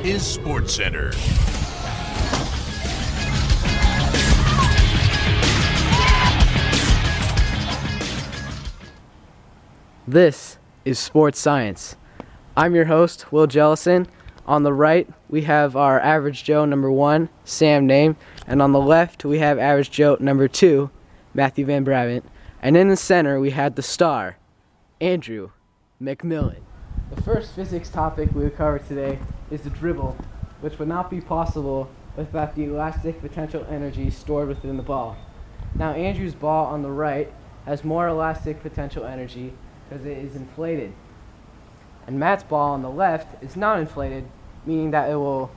is SportsCenter. This is Sports Science. I'm your host, Will Jellison. On the right, we have our Average Joe number 1, Sam Name, and on the left, we have Average Joe number 2, Matthew Van Brabant, and in the center, we had the star, Andrew McMillan. The first physics topic we will cover today is the dribble, which would not be possible without the elastic potential energy stored within the ball. Now, Andrew's ball on the right has more elastic potential energy because it is inflated. And Matt's ball on the left is not inflated, meaning that it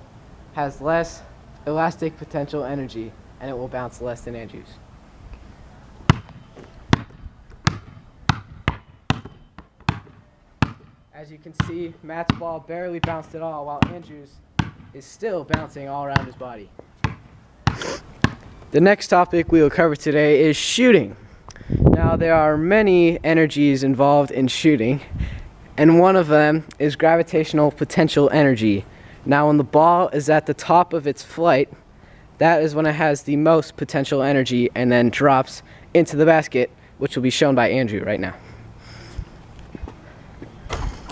has less elastic potential energy and it will bounce less than Andrew's. As you can see, Matt's ball barely bounced at all, while Andrew's is still bouncing all around his body. The next topic we will cover today is shooting. Now, there are many energies involved in shooting, and one of them is gravitational potential energy. Now, when the ball is at the top of its flight, that is when it has the most potential energy and then drops into the basket, which will be shown by Andrew right now.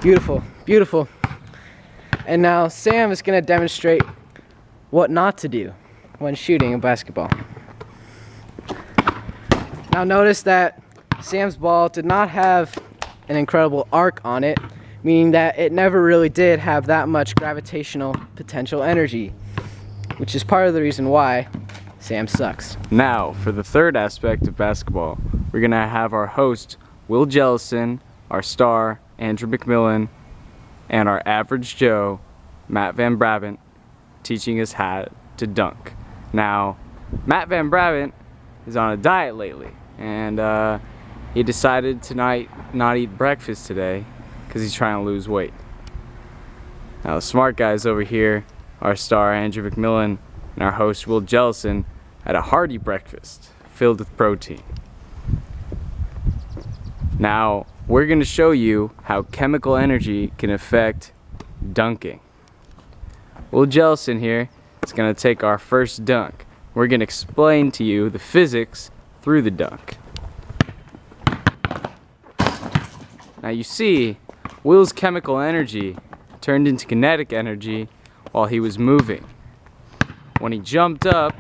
Beautiful, beautiful. And now Sam is going to demonstrate what not to do when shooting a basketball. Now notice that Sam's ball did not have an incredible arc on it, meaning that it never really did have that much gravitational potential energy, which is part of the reason why Sam sucks. Now, for the third aspect of basketball, we're going to have our host, Will Jellison, our star, Andrew McMillan, and our average Joe, Matt Van Brabant, teaching us how to dunk. Now, Matt Van Brabant is on a diet lately, and he decided to not eat breakfast today because he's trying to lose weight. Now, the smart guys over here, our star Andrew McMillan and our host Will Jellison, had a hearty breakfast filled with protein. Now, we're going to show you how chemical energy can affect dunking. Will Jellison here is going to take our first dunk. We're going to explain to you the physics through the dunk. Now you see, Will's chemical energy turned into kinetic energy while he was moving. When he jumped up,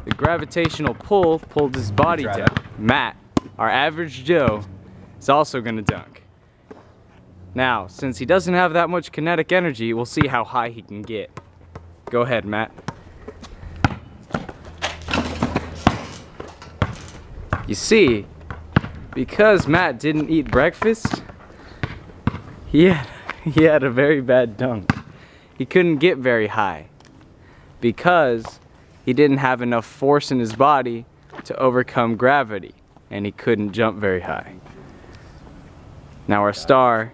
the gravitational pull pulled his body down. Matt, our average Joe, is also going to dunk. Now, since he doesn't have that much kinetic energy, we'll see how high he can get. Go ahead, Matt. You see, because Matt didn't eat breakfast, he had a very bad dunk. He couldn't get very high because he didn't have enough force in his body to overcome gravity, and he couldn't jump very high. Now our star,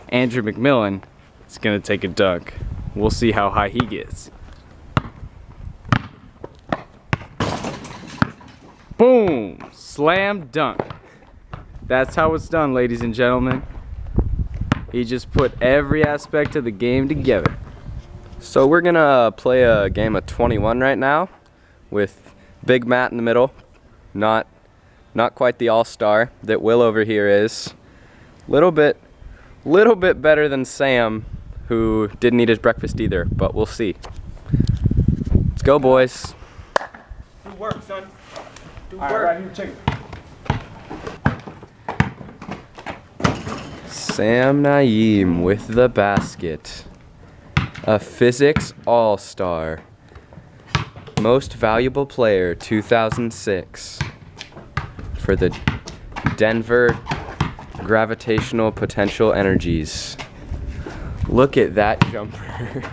Andrew McMillan, is going to take a dunk. We'll see how high he gets. Boom! Slam dunk. That's how it's done, ladies and gentlemen. He just put every aspect of the game together. So we're gonna play a game of 21 right now with Big Matt in the middle. Not quite the all-star that Will over here is. Little bit better than Sam, who didn't eat his breakfast either, but we'll see. Let's go, boys. Do work, son. Do All work. right, right here, check it. Sam Naeem with the basket. A physics all-star. Most valuable player 2006 for the Denver gravitational potential energies. Look at that jumper.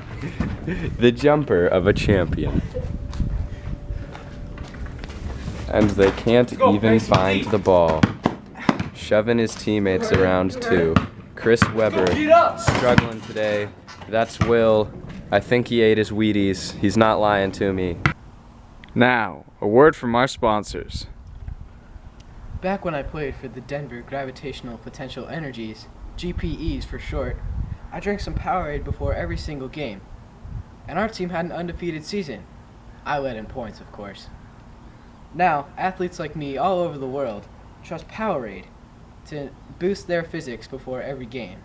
The jumper of a champion. And they can't even find the ball. Shoving his teammates around too. Chris Webber struggling today. That's Will. I think he ate his Wheaties. He's not lying to me. Now, a word from our sponsors. Back when I played for the Denver Gravitational Potential Energies, GPEs for short, I drank some Powerade before every single game. and our team had an undefeated season. I led in points, of course. Now, athletes like me all over the world trust Powerade to boost their physics before every game.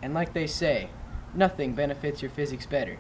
And like they say, nothing benefits your physics better